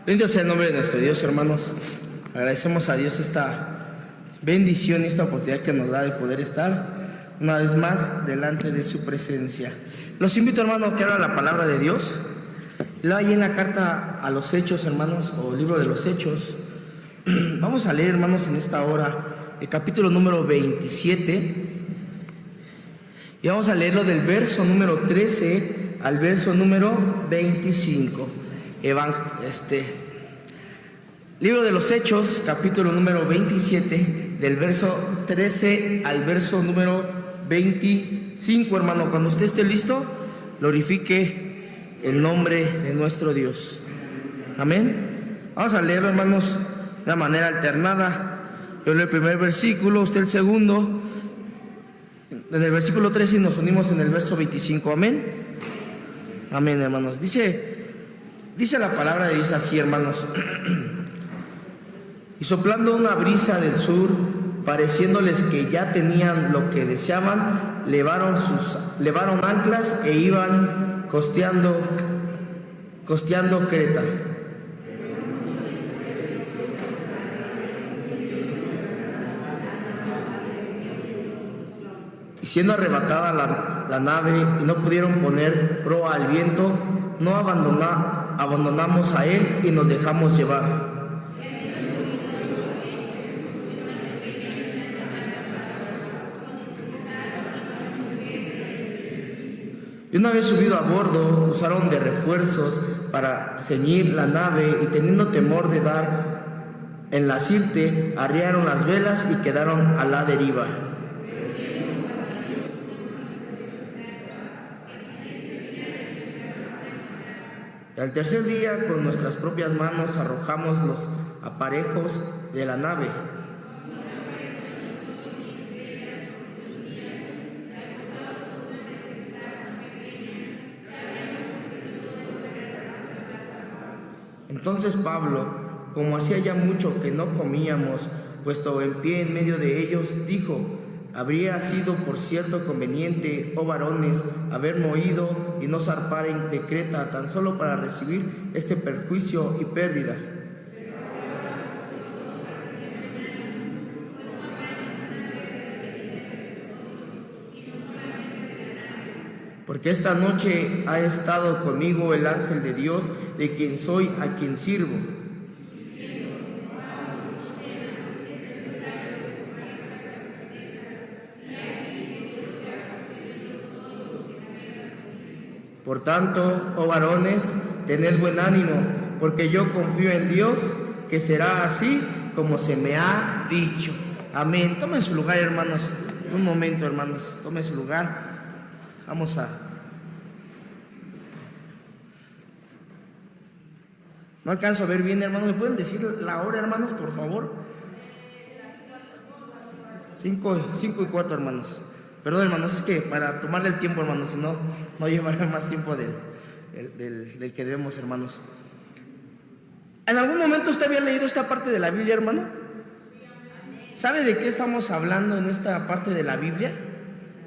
Bendito sea el nombre de nuestro Dios, hermanos. Agradecemos a Dios esta bendición y esta oportunidad que nos da de poder estar una vez más delante de su presencia. Los invito, hermanos, que abran la palabra de Dios. Leo ahí en la carta a los Hechos, hermanos, o el libro de los Hechos. Vamos a leer, hermanos, en esta hora el capítulo número 27. Y vamos a leerlo del verso número 13 al verso número 25. Libro de los Hechos, capítulo número 27, del verso 13 al verso número 25, hermano. Cuando usted esté listo, glorifique el nombre de nuestro Dios. Amén. Vamos a leerlo, hermanos, de una manera alternada. Yo leo el primer versículo, usted el segundo. En el versículo 13 y nos unimos en el verso 25. Amén. Amén, hermanos. Dice la palabra de Dios así, hermanos. Y soplando una brisa del sur, pareciéndoles que ya tenían lo que deseaban, levaron anclas e iban costeando Creta. Y siendo arrebatada la nave y no pudieron poner proa al viento, no abandonamos a él y nos dejamos llevar. Y una vez subido a bordo, usaron de refuerzos para ceñir la nave y teniendo temor de dar en la sirte, arriaron las velas y quedaron a la deriva. Y al tercer día, con nuestras propias manos, arrojamos los aparejos de la nave. Entonces Pablo, como hacía ya mucho que no comíamos, puesto en pie en medio de ellos, dijo: habría sido por cierto conveniente, oh varones, haber moído y no zarpar de Creta, tan solo para recibir este perjuicio y pérdida. Porque esta noche ha estado conmigo el ángel de Dios, de quien soy, a quien sirvo. Por tanto, oh varones, tened buen ánimo, porque yo confío en Dios, que será así como se me ha dicho. Amén. Tomen su lugar, hermanos. Un momento, hermanos. Tomen su lugar. Vamos a... No alcanzo a ver bien, hermanos. ¿Me pueden decir la hora, hermanos, por favor? 5:04, hermanos. Perdón, hermanos, es que para tomarle el tiempo, hermanos, si no, no llevaré más tiempo del que debemos, hermanos. ¿En algún momento usted había leído esta parte de la Biblia, hermano? ¿Sabe de qué estamos hablando en esta parte de la Biblia?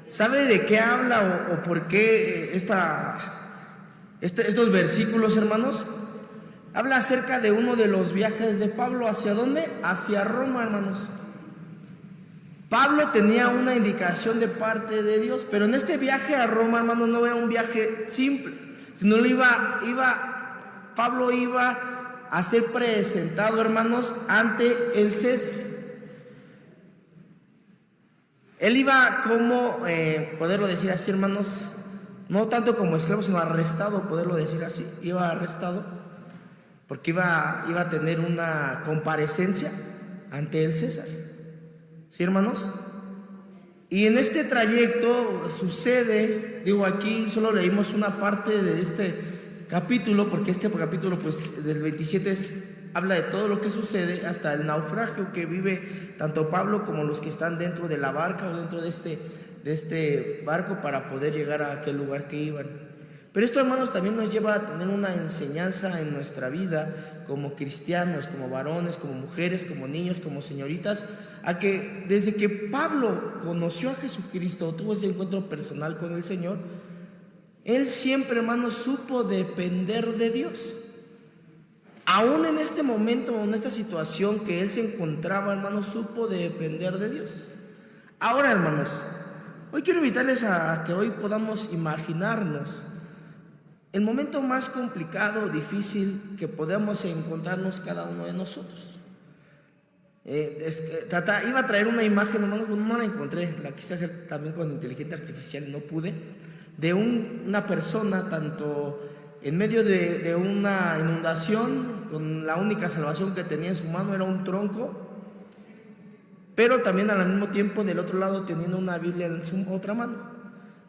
¿Sabe de qué habla o por qué estos versículos, hermanos? Habla acerca de uno de los viajes de Pablo. ¿Hacia dónde? Hacia Roma, hermanos. Pablo tenía una indicación de parte de Dios, pero en este viaje a Roma, hermanos, no era un viaje simple, sino Pablo iba a ser presentado, hermanos, ante el César. Él iba como, poderlo decir así, hermanos, no tanto como esclavo, sino arrestado, poderlo decir así. Iba arrestado porque iba a tener una comparecencia ante el César. ¿Sí, hermanos? Y en este trayecto sucede, aquí solo leímos una parte de este capítulo, porque este capítulo, pues, del 27 habla de todo lo que sucede, hasta el naufragio que vive tanto Pablo como los que están dentro de la barca o dentro de este barco para poder llegar a aquel lugar que iban. Pero esto, hermanos, también nos lleva a tener una enseñanza en nuestra vida como cristianos, como varones, como mujeres, como niños, como señoritas, a que desde que Pablo conoció a Jesucristo, tuvo ese encuentro personal con el Señor, él siempre, hermanos, supo depender de Dios. aún en este momento, en esta situación que él se encontraba, hermanos, supo depender de Dios. Ahora, hermanos, hoy quiero invitarles a que hoy podamos imaginarnos el momento más complicado, difícil que podamos encontrarnos cada uno de nosotros. Iba a traer una imagen, hermanos, no la encontré, la quise hacer también con inteligencia artificial y no pude, de una persona tanto en medio de una inundación, con la única salvación que tenía en su mano era un tronco, pero también al mismo tiempo del otro lado teniendo una Biblia en su otra mano.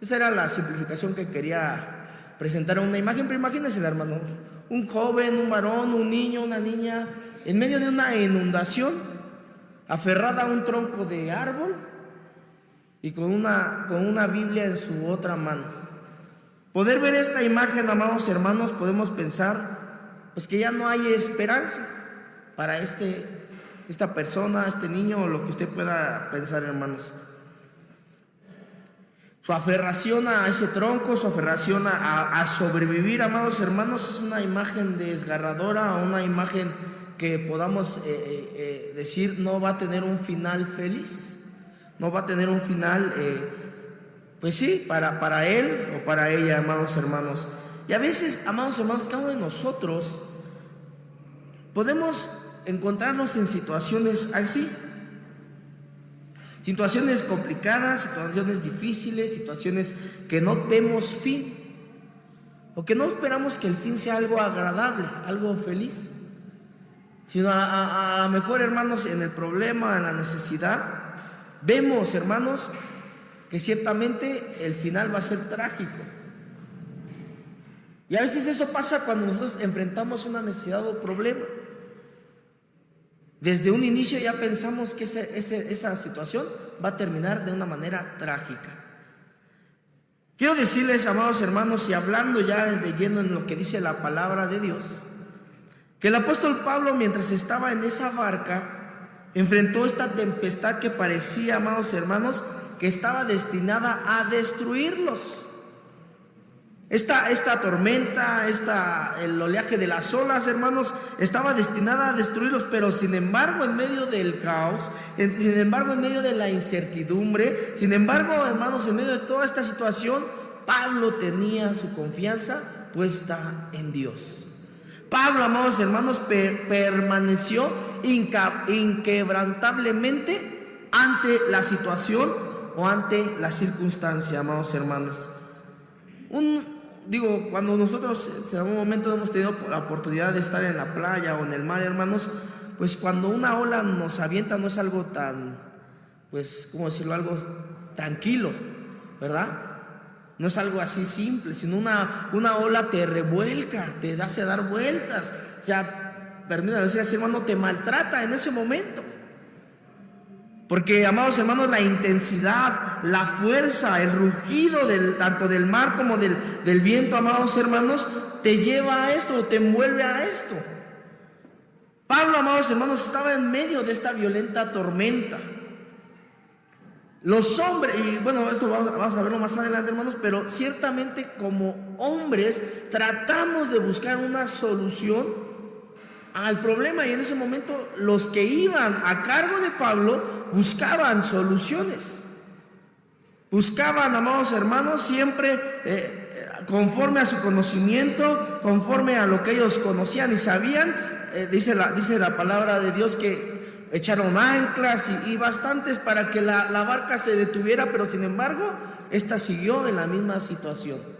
Esa era la simplificación que quería presentar a una imagen, pero imagínense, hermano, un joven, un varón, un niño, una niña, en medio de una inundación, aferrada a un tronco de árbol y con una Biblia en su otra mano. Poder ver esta imagen, amados hermanos, podemos pensar pues que ya no hay esperanza para esta persona, este niño, o lo que usted pueda pensar, hermanos. Su aferración a ese tronco, su aferración a sobrevivir, amados hermanos, es una imagen desgarradora, una imagen que podamos decir no va a tener un final feliz, no va a tener un final, pues sí, para él o para ella, amados hermanos. Y a veces, amados hermanos, cada uno de nosotros podemos encontrarnos en situaciones así. Situaciones complicadas, situaciones difíciles, situaciones que no vemos fin, o que no esperamos que el fin sea algo agradable, algo feliz, sino a lo mejor, hermanos, en el problema, en la necesidad, vemos, hermanos, que ciertamente el final va a ser trágico. Y a veces eso pasa cuando nosotros enfrentamos una necesidad o problema. Desde un inicio ya pensamos que esa situación va a terminar de una manera trágica. Quiero decirles, amados hermanos, y hablando ya de lleno en lo que dice la palabra de Dios, que el apóstol Pablo, mientras estaba en esa barca, enfrentó esta tempestad que parecía, amados hermanos, que estaba destinada a destruirlos. Esta tormenta, el oleaje de las olas, hermanos, estaba destinada a destruirlos, pero sin embargo, en medio del caos, sin embargo, en medio de la incertidumbre, sin embargo, hermanos, en medio de toda esta situación, Pablo tenía su confianza puesta en Dios. Pablo, amados hermanos, permaneció inquebrantablemente ante la situación o ante la circunstancia, amados hermanos. Cuando nosotros en algún momento hemos tenido la oportunidad de estar en la playa o en el mar, hermanos, pues cuando una ola nos avienta no es algo tan, pues, ¿cómo decirlo? Algo tranquilo, ¿verdad? No es algo así simple, sino una ola te revuelca, te hace dar vueltas. O sea, permítanme decir así, hermano, te maltrata en ese momento. Porque, amados hermanos, la intensidad, la fuerza, el rugido tanto del mar como del viento, amados hermanos, te lleva a esto, te envuelve a esto. Pablo, amados hermanos, estaba en medio de esta violenta tormenta. Los hombres, y bueno, esto vamos a verlo más adelante, hermanos, pero ciertamente como hombres tratamos de buscar una solución al problema, y en ese momento los que iban a cargo de Pablo buscaban soluciones, buscaban, amados hermanos, siempre conforme a su conocimiento, conforme a lo que ellos conocían y sabían. Dice la palabra de Dios que echaron anclas y bastantes para que la barca se detuviera, pero sin embargo esta siguió en la misma situación.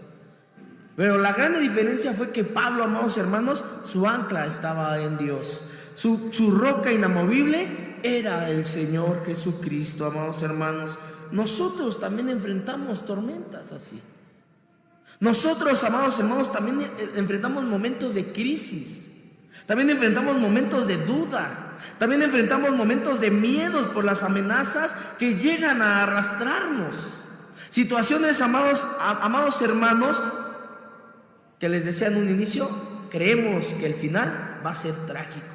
Pero la gran diferencia fue que Pablo, amados hermanos, su ancla estaba en Dios. Su roca inamovible era el Señor Jesucristo, amados hermanos. Nosotros también enfrentamos tormentas así. Nosotros, amados hermanos, también enfrentamos momentos de crisis. También enfrentamos momentos de duda. También enfrentamos momentos de miedos por las amenazas que llegan a arrastrarnos. Situaciones, amados hermanos, que les decía en un inicio, creemos que el final va a ser trágico.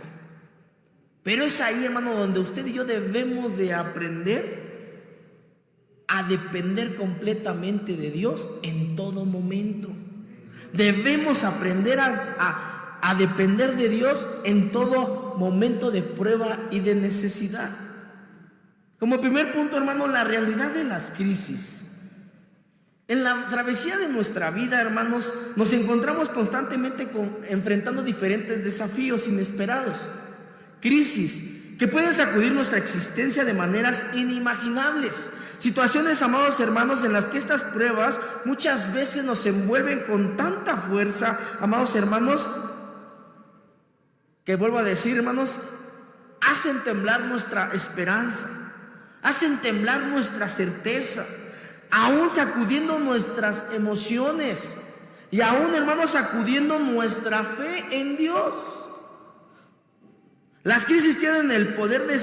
Pero es ahí, hermano, donde usted y yo debemos de aprender a depender completamente de Dios en todo momento. Debemos aprender a a depender de Dios en todo momento de prueba y de necesidad. Como primer punto, hermano, la realidad de las crisis. En la travesía de nuestra vida, hermanos, nos encontramos constantemente enfrentando diferentes desafíos inesperados, crisis que pueden sacudir nuestra existencia de maneras inimaginables. Situaciones, amados hermanos, en las que estas pruebas muchas veces nos envuelven con tanta fuerza, amados hermanos, que vuelvo a decir, hermanos, hacen temblar nuestra esperanza, hacen temblar nuestra certeza, aún sacudiendo nuestras emociones y aún, hermanos, sacudiendo nuestra fe en Dios. Las crisis tienen el poder de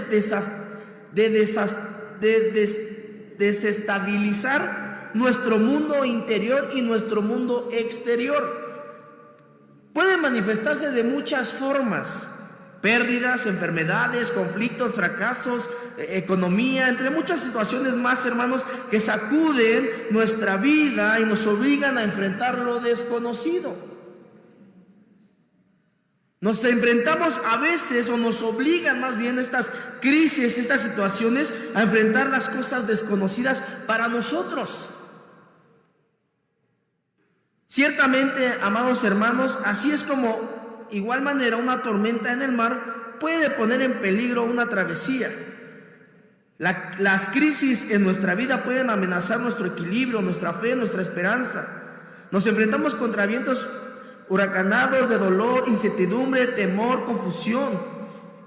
desestabilizar nuestro mundo interior y nuestro mundo exterior. Pueden manifestarse de muchas formas: pérdidas, enfermedades, conflictos, fracasos, economía, entre muchas situaciones más, hermanos, que sacuden nuestra vida y nos obligan a enfrentar lo desconocido. Nos enfrentamos a veces, o nos obligan más bien, estas crisis, estas situaciones, a enfrentar las cosas desconocidas para nosotros. Ciertamente, amados hermanos, así es como, igual manera, una tormenta en el mar puede poner en peligro una travesía. Las crisis en nuestra vida pueden amenazar nuestro equilibrio, nuestra fe, nuestra esperanza. Nos enfrentamos contra vientos huracanados de dolor, incertidumbre, temor, confusión.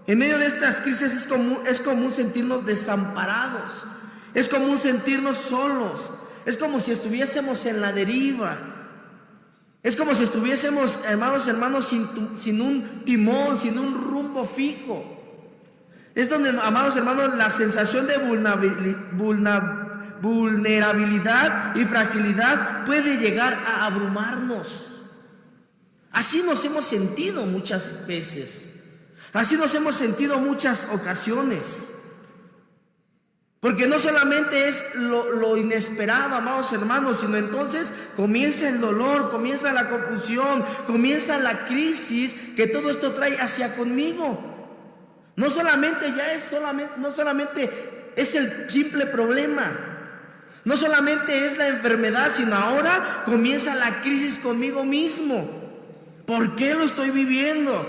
En medio de estas crisis es común sentirnos desamparados, es común sentirnos solos, es como si estuviésemos en la deriva, es como si estuviésemos, hermanos, sin un timón, sin un rumbo fijo. Es donde, amados hermanos, la sensación de vulnerabilidad y fragilidad puede llegar a abrumarnos. Así nos hemos sentido muchas veces, así nos hemos sentido muchas ocasiones, porque no solamente es lo inesperado, amados hermanos, sino entonces comienza el dolor, comienza la confusión, comienza la crisis que todo esto trae hacia conmigo. No solamente es el simple problema, no solamente es la enfermedad, sino ahora comienza la crisis conmigo mismo. ¿Por qué lo estoy viviendo?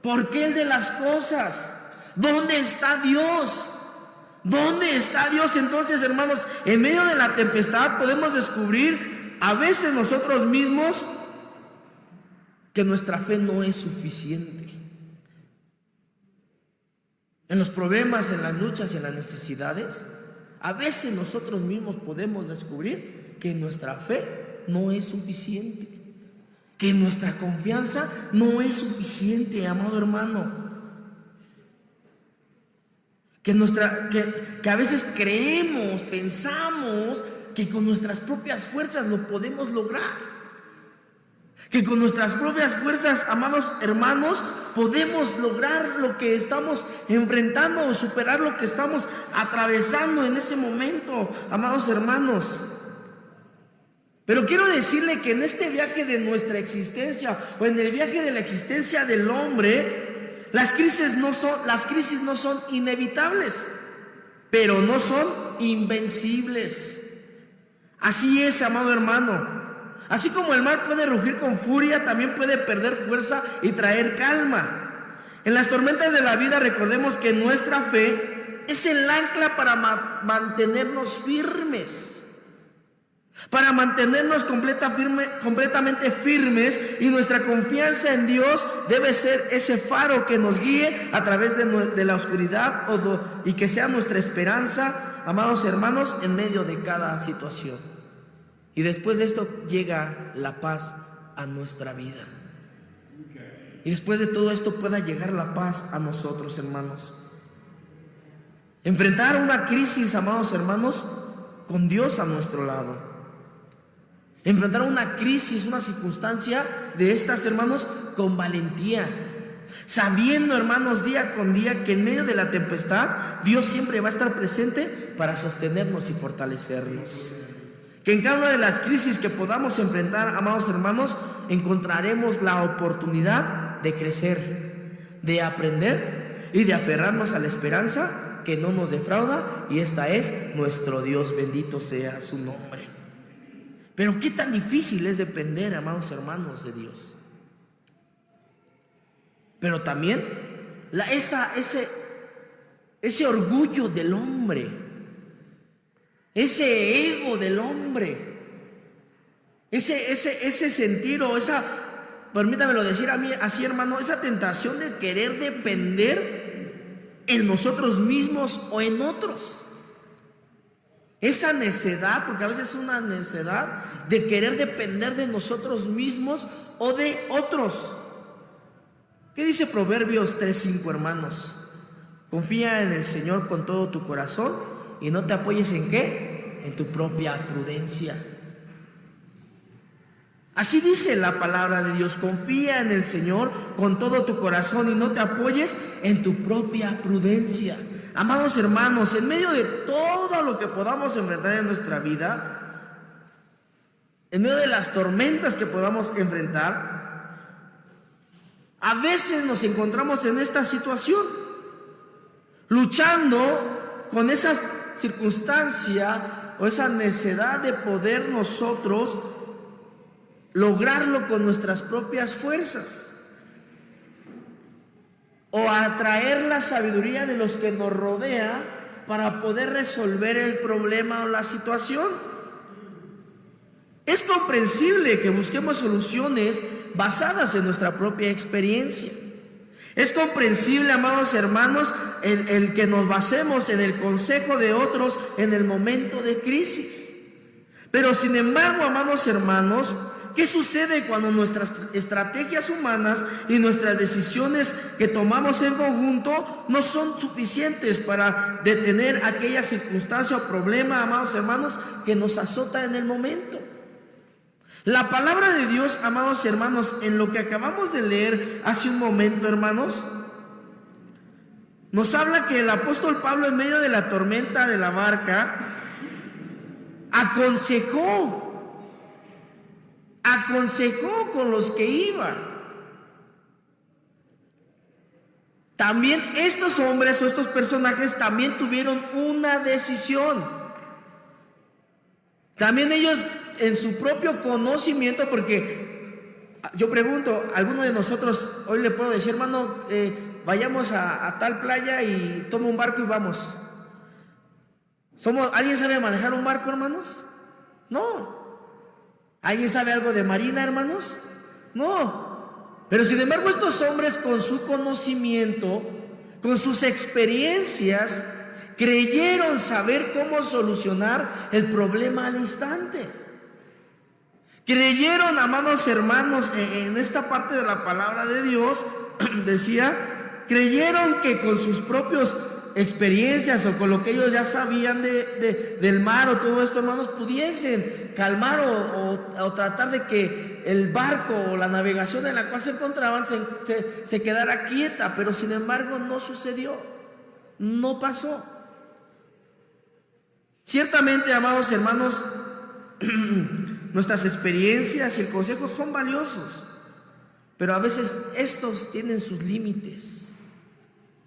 ¿Por qué el de las cosas? ¿Dónde está Dios? ¿Dónde está Dios? Entonces, hermanos, en medio de la tempestad podemos descubrir a veces nosotros mismos que nuestra fe no es suficiente. En los problemas, en las luchas y en las necesidades, a veces nosotros mismos podemos descubrir que nuestra fe no es suficiente, que nuestra confianza no es suficiente, amado hermano. Que a veces creemos, pensamos que con nuestras propias fuerzas lo podemos lograr. Que con nuestras propias fuerzas, amados hermanos, podemos lograr lo que estamos enfrentando o superar lo que estamos atravesando en ese momento, amados hermanos. Pero quiero decirle que en este viaje de nuestra existencia, o en el viaje de la existencia del hombre, las crisis no son inevitables, pero no son invencibles. Así es, amado hermano. Así como el mar puede rugir con furia, también puede perder fuerza y traer calma. En las tormentas de la vida, recordemos que nuestra fe es el ancla para mantenernos firmes, para mantenernos completamente firmes, y nuestra confianza en Dios debe ser ese faro que nos guíe a través de la oscuridad y que sea nuestra esperanza, amados hermanos, en medio de cada situación. Y después de esto llega la paz a nuestra vida. Y después de todo esto pueda llegar la paz a nosotros, hermanos. Enfrentar una crisis, amados hermanos, con Dios a nuestro lado. Enfrentar una crisis, una circunstancia de estas, hermanos, con valentía, sabiendo, hermanos, día con día que en medio de la tempestad Dios siempre va a estar presente para sostenernos y fortalecernos. Que en cada una de las crisis que podamos enfrentar, amados hermanos, encontraremos la oportunidad de crecer, de aprender y de aferrarnos a la esperanza que no nos defrauda, y esta es nuestro Dios, bendito sea su nombre. Pero qué tan difícil es depender, amados hermanos, de Dios. Pero también ese orgullo del hombre, ese ego del hombre, ese sentir o esa, permítamelo decir a mí así, hermano, esa tentación de querer depender en nosotros mismos o en otros. Esa necedad, porque a veces es una necedad de querer depender de nosotros mismos o de otros. ¿Qué dice Proverbios 3:5, hermanos? Confía en el Señor con todo tu corazón y no te apoyes ¿en qué? En tu propia prudencia. Así dice la palabra de Dios: confía en el Señor con todo tu corazón y no te apoyes en tu propia prudencia. Amados hermanos, en medio de todo lo que podamos enfrentar en nuestra vida, en medio de las tormentas que podamos enfrentar, a veces nos encontramos en esta situación, luchando con esa circunstancia o esa necedad de poder nosotros lograrlo con nuestras propias fuerzas, o atraer la sabiduría de los que nos rodea para poder resolver el problema o la situación. Es comprensible que busquemos soluciones basadas en nuestra propia experiencia. Es comprensible, amados hermanos, el que nos basemos en el consejo de otros en el momento de crisis. Pero sin embargo, amados hermanos, ¿qué sucede cuando nuestras estrategias humanas y nuestras decisiones que tomamos en conjunto no son suficientes para detener aquella circunstancia o problema, amados hermanos, que nos azota en el momento? La palabra de Dios, amados hermanos, en lo que acabamos de leer hace un momento, hermanos, nos habla que el apóstol Pablo, en medio de la tormenta de la barca, aconsejó con los que iban. También estos hombres o estos personajes también tuvieron una decisión. También ellos, en su propio conocimiento, porque yo pregunto, ¿alguno de nosotros hoy le puedo decir, hermano, vayamos a tal playa y toma un barco y vamos? ¿Alguien sabe manejar un barco, hermanos? No. ¿Alguien sabe algo de marina, hermanos? No. Pero sin embargo, estos hombres, con su conocimiento, con sus experiencias, creyeron saber cómo solucionar el problema al instante. Creyeron, amados hermanos, en esta parte de la palabra de Dios, decía, creyeron que con sus propios experiencias o con lo que ellos ya sabían del mar o todo esto, hermanos, pudiesen calmar o tratar de que el barco o la navegación en la cual se encontraban se quedara quieta. Pero sin embargo no sucedió, no pasó. Ciertamente, amados hermanos, nuestras experiencias y el consejo son valiosos, pero a veces estos tienen sus límites.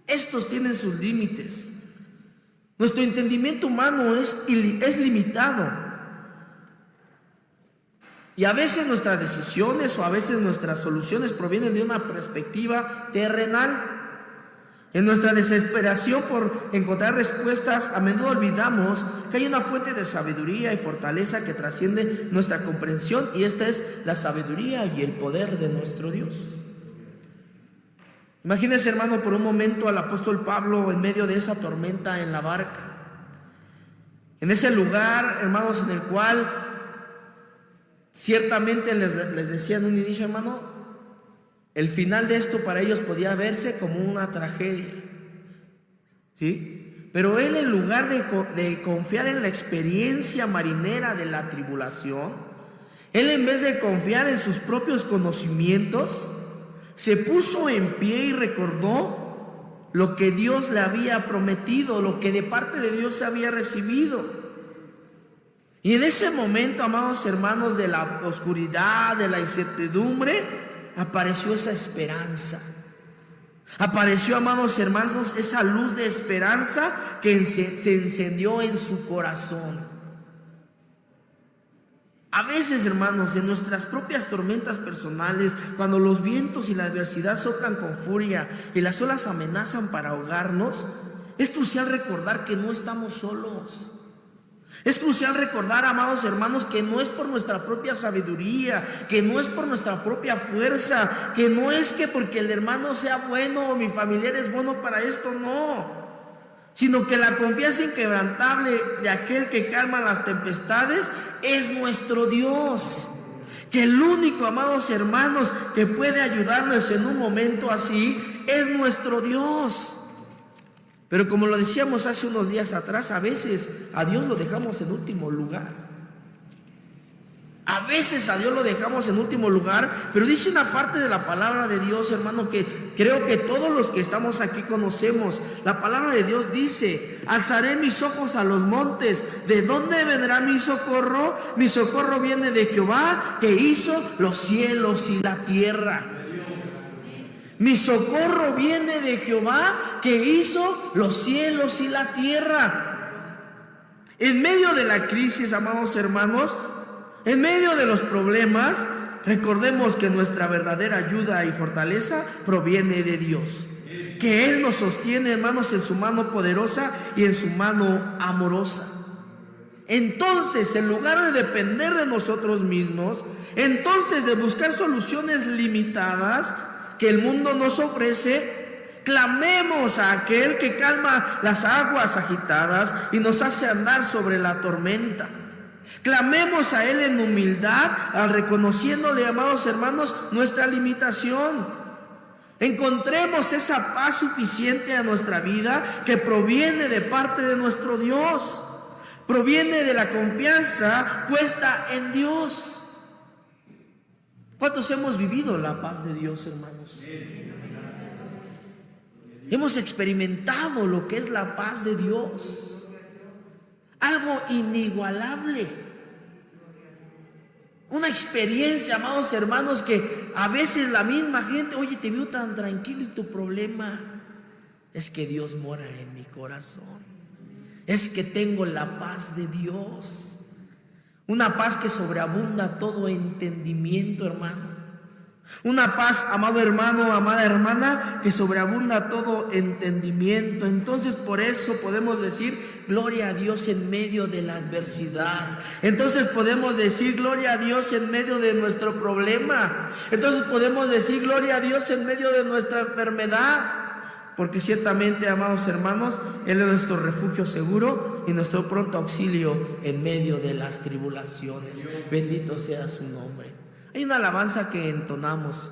Estos tienen sus límites. Nuestro entendimiento humano es limitado. Y a veces nuestras decisiones o a veces nuestras soluciones provienen de una perspectiva terrenal. En nuestra desesperación por encontrar respuestas, a menudo olvidamos que hay una fuente de sabiduría y fortaleza que trasciende nuestra comprensión, y esta es la sabiduría y el poder de nuestro Dios. Imagínense, hermano, por un momento al apóstol Pablo en medio de esa tormenta en la barca, en ese lugar, hermanos, en el cual ciertamente les decía en un inicio, hermano, el final de esto para ellos podía verse como una tragedia, ¿sí? Pero él, en lugar de confiar en la experiencia marinera de la tribulación, él, en vez de confiar en sus propios conocimientos, se puso en pie y recordó lo que Dios le había prometido, lo que de parte de Dios se había recibido. Y en ese momento, amados hermanos, de la oscuridad, de la incertidumbre, apareció esa esperanza. Apareció, amados hermanos, esa luz de esperanza que se encendió en su corazón. A veces, hermanos, en nuestras propias tormentas personales, cuando los vientos y la adversidad soplan con furia y las olas amenazan para ahogarnos, es crucial recordar que no estamos solos. Es crucial recordar, amados hermanos, que no es por nuestra propia sabiduría, que no es por nuestra propia fuerza, que no es que porque el hermano sea bueno o mi familiar es bueno para esto, no. Sino que la confianza inquebrantable de aquel que calma las tempestades es nuestro Dios. Que el único, amados hermanos, que puede ayudarnos en un momento así es nuestro Dios. Pero como lo decíamos hace unos días atrás, a veces a Dios lo dejamos en último lugar. A veces a Dios lo dejamos en último lugar, pero dice una parte de la palabra de Dios, hermano, que creo que todos los que estamos aquí conocemos. La palabra de Dios dice: alzaré mis ojos a los montes, ¿de dónde vendrá mi socorro? Mi socorro viene de Jehová, que hizo los cielos y la tierra. Mi socorro viene de Jehová, que hizo los cielos y la tierra. En medio de la crisis, amados hermanos, en medio de los problemas, recordemos que nuestra verdadera ayuda y fortaleza proviene de Dios. Que Él nos sostiene, hermanos, en su mano poderosa y en su mano amorosa. Entonces, en lugar de depender de nosotros mismos, entonces de buscar soluciones limitadas que el mundo nos ofrece, clamemos a aquel que calma las aguas agitadas y nos hace andar sobre la tormenta. Clamemos a Él en humildad, al reconociéndole, amados hermanos, nuestra limitación. Encontremos esa paz suficiente a nuestra vida que proviene de parte de nuestro Dios. Proviene de la confianza puesta en Dios. ¿Cuántos hemos vivido la paz de Dios, hermanos? Hemos experimentado lo que es la paz de Dios. Algo inigualable. Una experiencia, amados hermanos, que a veces la misma gente: oye, te veo tan tranquilo y tu problema es que Dios mora en mi corazón. Es que tengo la paz de Dios. Una paz que sobreabunda todo entendimiento, hermano. Una paz, amado hermano, amada hermana, que sobreabunda todo entendimiento. Entonces, por eso podemos decir gloria a Dios en medio de la adversidad. Entonces podemos decir gloria a Dios en medio de nuestro problema. Entonces podemos decir gloria a Dios en medio de nuestra enfermedad. Porque ciertamente, amados hermanos, Él es nuestro refugio seguro y nuestro pronto auxilio en medio de las tribulaciones. Bendito sea su nombre. Hay una alabanza que entonamos.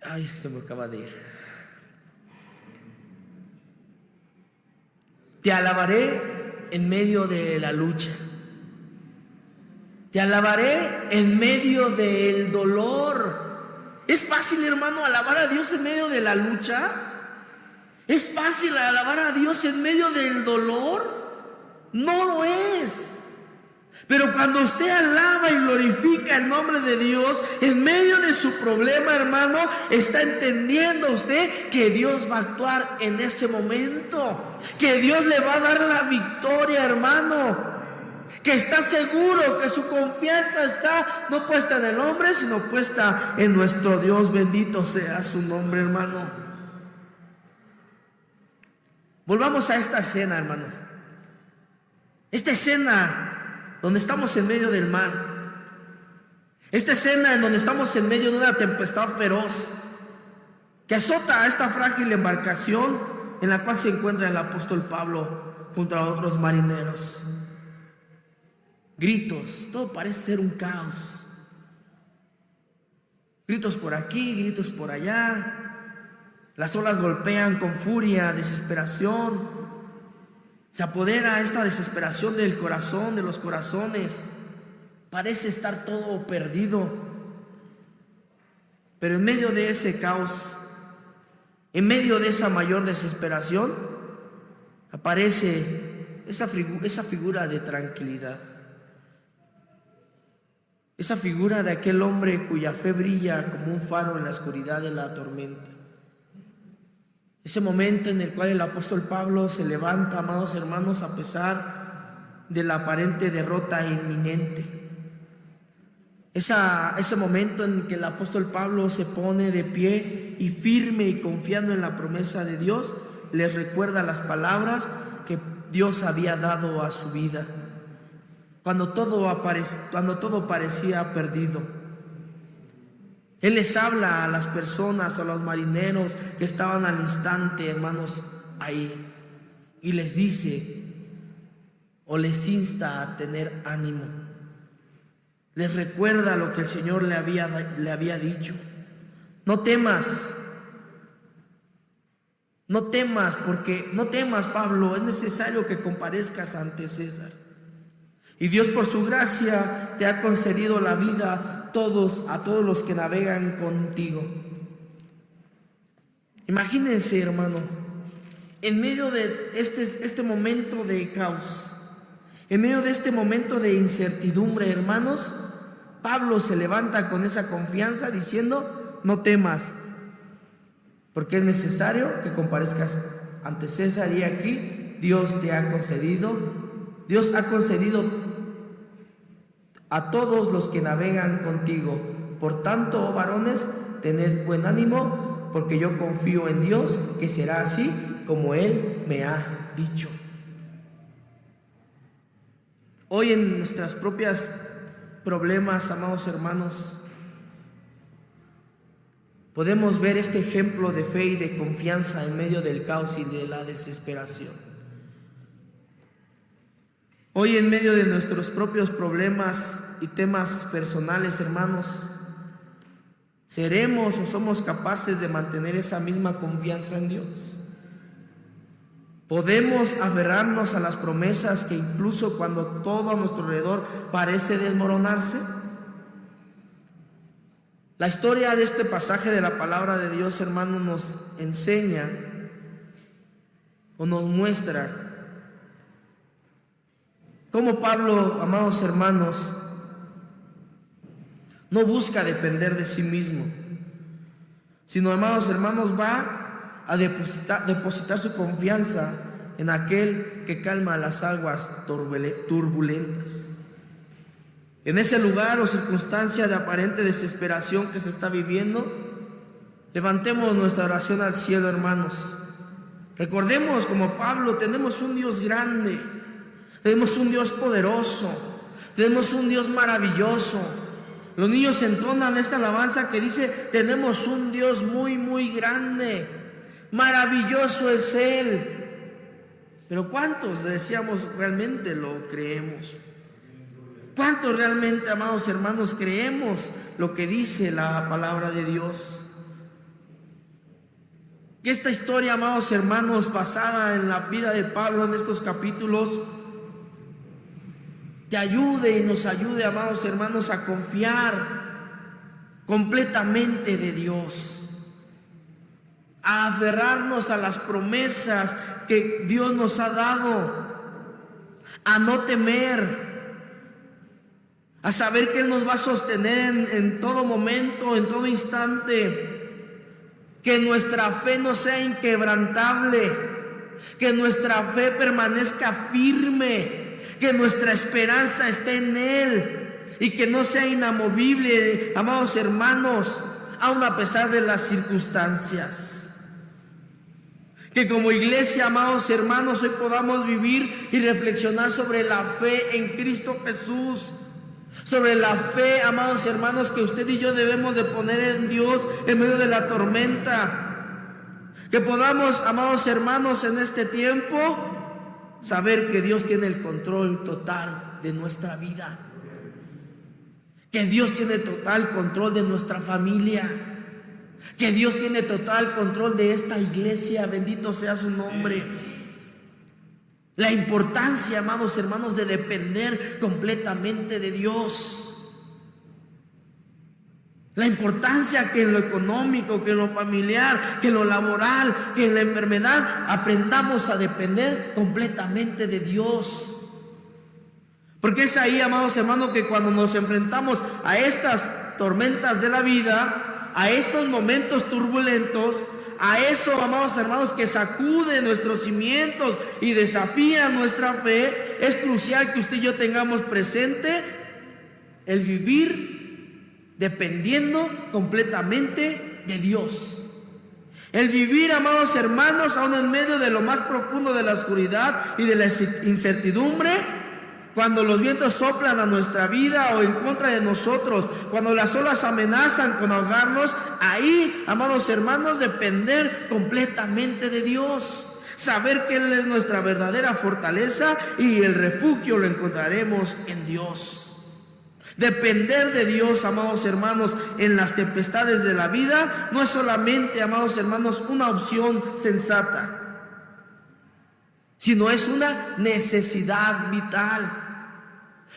Ay, se me acaba de ir. Te alabaré en medio de la lucha. Te alabaré en medio del dolor. ¿Es fácil, hermano, alabar a Dios en medio de la lucha? ¿Es fácil alabar a Dios en medio del dolor? No lo es. Pero cuando usted alaba y glorifica el nombre de Dios en medio de su problema, hermano, está entendiendo usted que Dios va a actuar en ese momento, que Dios le va a dar la victoria, hermano. Que está seguro, que su confianza está no puesta en el hombre, sino puesta en nuestro Dios. Bendito sea su nombre, hermano. Volvamos a esta escena, hermano. Esta escena donde estamos en medio del mar. Esta escena en donde estamos en medio de una tempestad feroz que azota a esta frágil embarcación en la cual se encuentra el apóstol Pablo junto a otros marineros. Gritos, todo parece ser un caos. Gritos por aquí, gritos por allá. Las olas golpean con furia, desesperación. Se apodera esta desesperación del corazón, de los corazones. Parece estar todo perdido. Pero en medio de ese caos, en medio de esa mayor desesperación, aparece esa figura de tranquilidad. Esa figura de aquel hombre cuya fe brilla como un faro en la oscuridad de la tormenta. Ese momento en el cual el apóstol Pablo se levanta, amados hermanos, a pesar de la aparente derrota inminente. Ese momento en que el apóstol Pablo se pone de pie y firme y confiando en la promesa de Dios, les recuerda las palabras que Dios había dado a su vida. Cuando todo parecía perdido, Él les habla a las personas, a los marineros que estaban al instante, hermanos, ahí, y les dice o les insta a tener ánimo. Les recuerda lo que el Señor le había dicho. No temas, porque no temas, Pablo, es necesario que comparezcas ante César. Y Dios por su gracia te ha concedido la vida a todos los que navegan contigo. Imagínense, hermano, en medio de este momento de caos, en medio de este momento de incertidumbre, hermanos, Pablo se levanta con esa confianza diciendo: no temas, porque es necesario que comparezcas ante César, y aquí Dios ha concedido a todos los que navegan contigo. Por tanto, oh varones, tened buen ánimo, porque yo confío en Dios, que será así como Él me ha dicho. Hoy en nuestras propias problemas, amados hermanos, podemos ver este ejemplo de fe y de confianza en medio del caos y de la desesperación. Hoy en medio de nuestros propios problemas y temas personales, hermanos, ¿seremos o somos capaces de mantener esa misma confianza en Dios? ¿Podemos aferrarnos a las promesas que incluso cuando todo a nuestro alrededor parece desmoronarse? La historia de este pasaje de la palabra de Dios, hermanos, nos enseña o nos muestra cómo Pablo, amados hermanos, no busca depender de sí mismo, sino, amados hermanos, va a depositar su confianza en aquel que calma las aguas turbulentas. En ese lugar o circunstancia de aparente desesperación que se está viviendo, levantemos nuestra oración al cielo, hermanos. Recordemos, como Pablo, tenemos un Dios grande, tenemos un Dios poderoso, tenemos un Dios maravilloso. Los niños entonan esta alabanza que dice: tenemos un Dios muy, muy grande, maravilloso es Él. Pero ¿cuántos decíamos realmente lo creemos? ¿Cuántos realmente, amados hermanos, creemos lo que dice la palabra de Dios? Que esta historia, amados hermanos, basada en la vida de Pablo en estos capítulos, te ayude y nos ayude, amados hermanos, a confiar completamente de Dios, a aferrarnos a las promesas que Dios nos ha dado, a no temer, a saber que Él nos va a sostener en todo momento, en todo instante, que nuestra fe no sea inquebrantable, que nuestra fe permanezca firme, que nuestra esperanza esté en Él y que no sea inamovible, amados hermanos, aun a pesar de las circunstancias. Que como iglesia, amados hermanos, hoy podamos vivir y reflexionar sobre la fe en Cristo Jesús, sobre la fe, amados hermanos, que usted y yo debemos de poner en Dios en medio de la tormenta. Que podamos, amados hermanos, en este tiempo saber que Dios tiene el control total de nuestra vida, que Dios tiene total control de nuestra familia, que Dios tiene total control de esta iglesia, bendito sea su nombre. La importancia, amados hermanos, de depender completamente de Dios. La importancia que en lo económico, que en lo familiar, que en lo laboral, que en la enfermedad, aprendamos a depender completamente de Dios. Porque es ahí, amados hermanos, que cuando nos enfrentamos a estas tormentas de la vida, a estos momentos turbulentos, a eso, amados hermanos, que sacude nuestros cimientos y desafía nuestra fe, es crucial que usted y yo tengamos presente el vivir dependiendo completamente de Dios. El vivir, amados hermanos, aún en medio de lo más profundo de la oscuridad y de la incertidumbre, cuando los vientos soplan a nuestra vida o en contra de nosotros, cuando las olas amenazan con ahogarnos, ahí, amados hermanos, depender completamente de Dios. Saber que Él es nuestra verdadera fortaleza y el refugio lo encontraremos en Dios. Depender de Dios, amados hermanos, en las tempestades de la vida no es solamente, amados hermanos, una opción sensata, sino es una necesidad vital.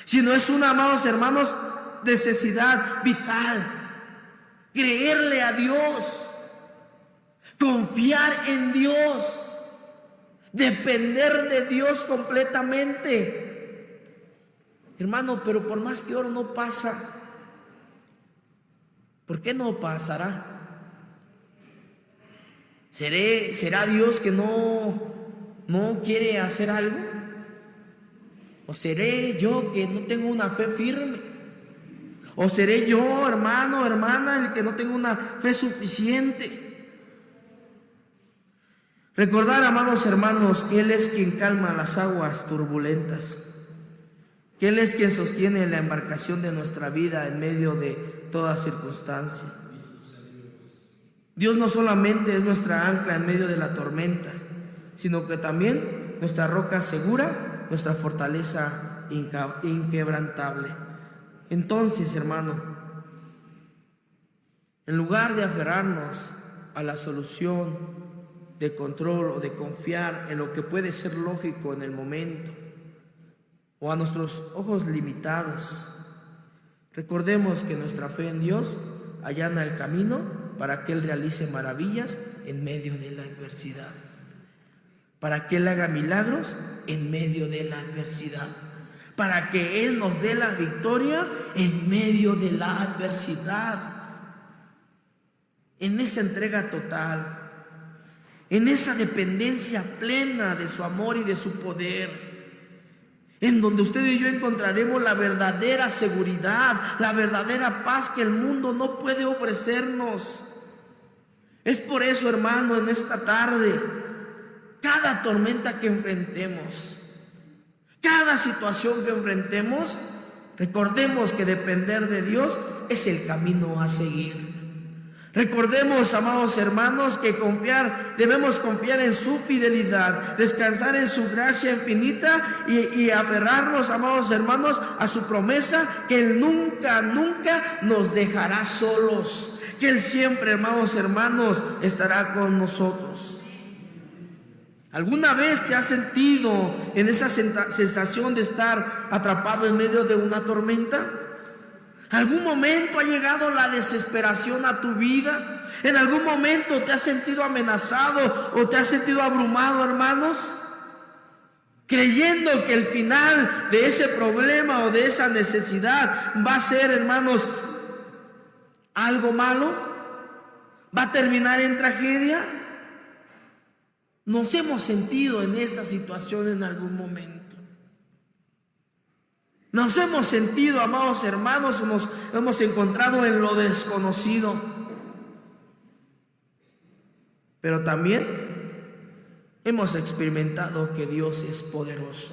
Sino es una, amados hermanos, necesidad vital. Creerle a Dios, confiar en Dios, depender de Dios completamente. Hermano, pero por más que oro no pasa. ¿Por qué no pasará? ¿Será Dios que no quiere hacer algo? ¿O seré yo que no tengo una fe firme? ¿O seré yo, hermano, hermana, el que no tengo una fe suficiente? Recordar, amados hermanos, que Él es quien calma las aguas turbulentas, que Él es quien sostiene la embarcación de nuestra vida en medio de toda circunstancia. Dios no solamente es nuestra ancla en medio de la tormenta, sino que también nuestra roca segura, nuestra fortaleza inquebrantable. Entonces, hermano, en lugar de aferrarnos a la solución de control o de confiar en lo que puede ser lógico en el momento, o a nuestros ojos limitados, recordemos que nuestra fe en Dios allana el camino para que Él realice maravillas en medio de la adversidad, para que Él haga milagros en medio de la adversidad, para que Él nos dé la victoria en medio de la adversidad. En esa entrega total, en esa dependencia plena de su amor y de su poder, en donde usted y yo encontraremos la verdadera seguridad, la verdadera paz que el mundo no puede ofrecernos. Es por eso, hermano, en esta tarde, cada tormenta que enfrentemos, cada situación que enfrentemos, recordemos que depender de Dios es el camino a seguir. Recordemos, amados hermanos, que debemos confiar en su fidelidad, descansar en su gracia infinita y aferrarnos, amados hermanos, a su promesa que Él nunca, nunca nos dejará solos, que Él siempre, hermanos, estará con nosotros. ¿Alguna vez te has sentido en esa sensación de estar atrapado en medio de una tormenta? ¿Algún momento ha llegado la desesperación a tu vida? ¿En algún momento te has sentido amenazado o te has sentido abrumado, hermanos? Creyendo que el final de ese problema o de esa necesidad va a ser, hermanos, algo malo, va a terminar en tragedia. Nos hemos sentido en esa situación en algún momento. Nos hemos sentido, amados hermanos, nos hemos encontrado en lo desconocido. Pero también hemos experimentado que Dios es poderoso.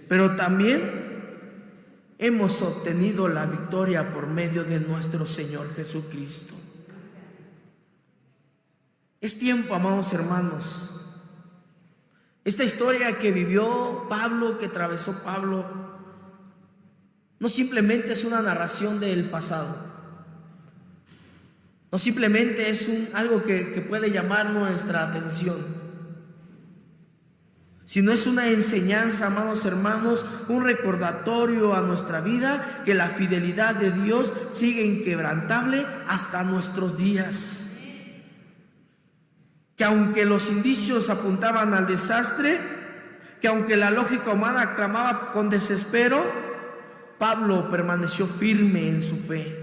Pero también hemos obtenido la victoria por medio de nuestro Señor Jesucristo. Es tiempo, amados hermanos. Esta historia que vivió Pablo, que atravesó Pablo, no simplemente es una narración del pasado. No simplemente es algo que puede llamar nuestra atención, sino es una enseñanza, amados hermanos, un recordatorio a nuestra vida que la fidelidad de Dios sigue inquebrantable hasta nuestros días. Que aunque los indicios apuntaban al desastre, que aunque la lógica humana clamaba con desespero, Pablo permaneció firme en su fe.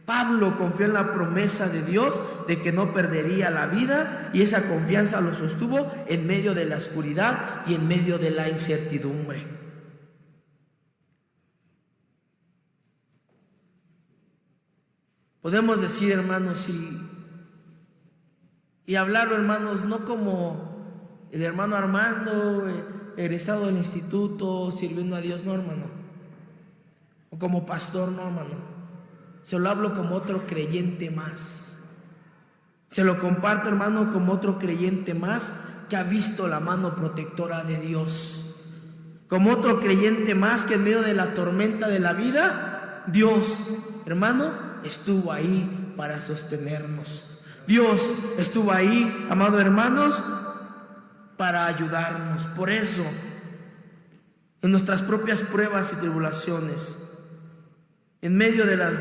Pablo confió en la promesa de Dios de que no perdería la vida, y esa confianza lo sostuvo en medio de la oscuridad y en medio de la incertidumbre. Podemos decir, hermanos, y hablarlo, hermanos, no como el hermano Armando, egresado del instituto, sirviendo a Dios, no, hermano, o como pastor, no, hermano. Se lo hablo como otro creyente más. Se lo comparto, hermano, como otro creyente más que ha visto la mano protectora de Dios. Como otro creyente más que en medio de la tormenta de la vida, Dios, hermano, estuvo ahí para sostenernos. Dios estuvo ahí, amados hermanos, para ayudarnos. Por eso, en nuestras propias pruebas y tribulaciones, en medio de las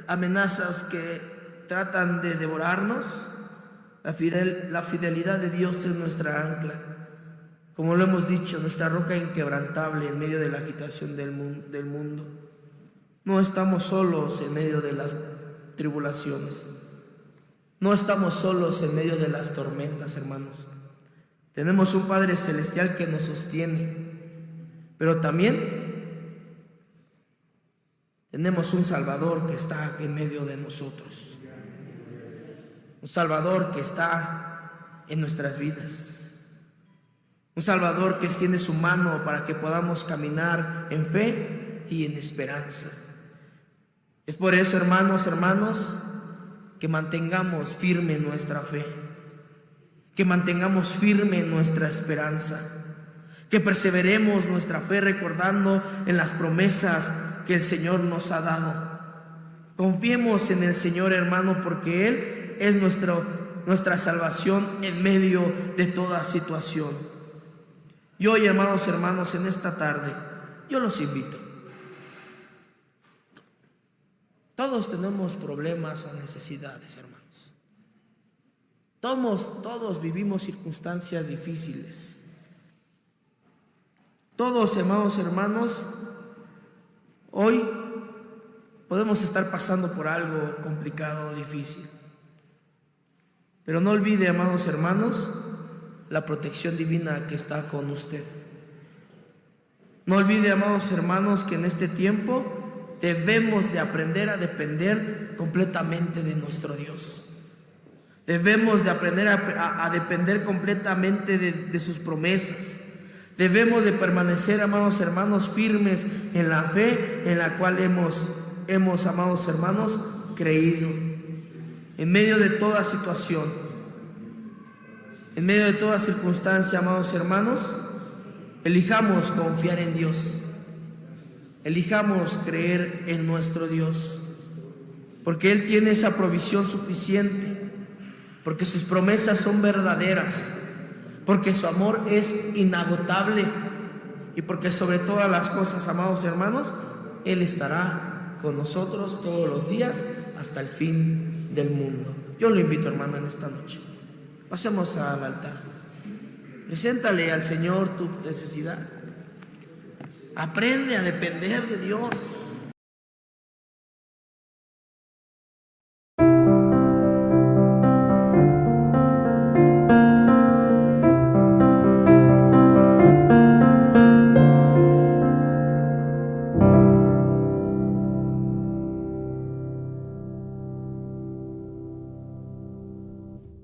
amenazas que tratan de devorarnos, la fidelidad de Dios es nuestra ancla. Como lo hemos dicho, nuestra roca inquebrantable en medio de la agitación del mundo. No estamos solos en medio de las tribulaciones. No estamos solos en medio de las tormentas, hermanos. Tenemos un Padre Celestial que nos sostiene, pero también tenemos un Salvador que está en medio de nosotros. Un Salvador que está en nuestras vidas. Un Salvador que extiende su mano para que podamos caminar en fe y en esperanza. Es por eso, hermanos, que mantengamos firme nuestra fe, que mantengamos firme nuestra esperanza, que perseveremos nuestra fe recordando en las promesas que el Señor nos ha dado. Confiemos en el Señor, hermano, porque Él es nuestra salvación en medio de toda situación. Y hoy, hermanos, en esta tarde, yo los invito. Todos tenemos problemas o necesidades, hermanos. Todos vivimos circunstancias difíciles. Todos, hermanos, hoy podemos estar pasando por algo complicado o difícil. Pero no olvide, amados hermanos, la protección divina que está con usted. No olvide, amados hermanos, que en este tiempo debemos de aprender a depender completamente de nuestro Dios. Debemos de aprender a depender completamente de sus promesas. Debemos de permanecer, amados hermanos, firmes en la fe en la cual hemos, amados hermanos, creído. En medio de toda situación, en medio de toda circunstancia, amados hermanos, elijamos confiar en Dios. Elijamos creer en nuestro Dios, porque Él tiene esa provisión suficiente, porque sus promesas son verdaderas, porque su amor es inagotable, y porque sobre todas las cosas, amados hermanos, Él estará con nosotros todos los días hasta el fin del mundo. Yo lo invito, hermano, en esta noche. Pasemos al altar. Preséntale al Señor tu necesidad. Aprende a depender de Dios.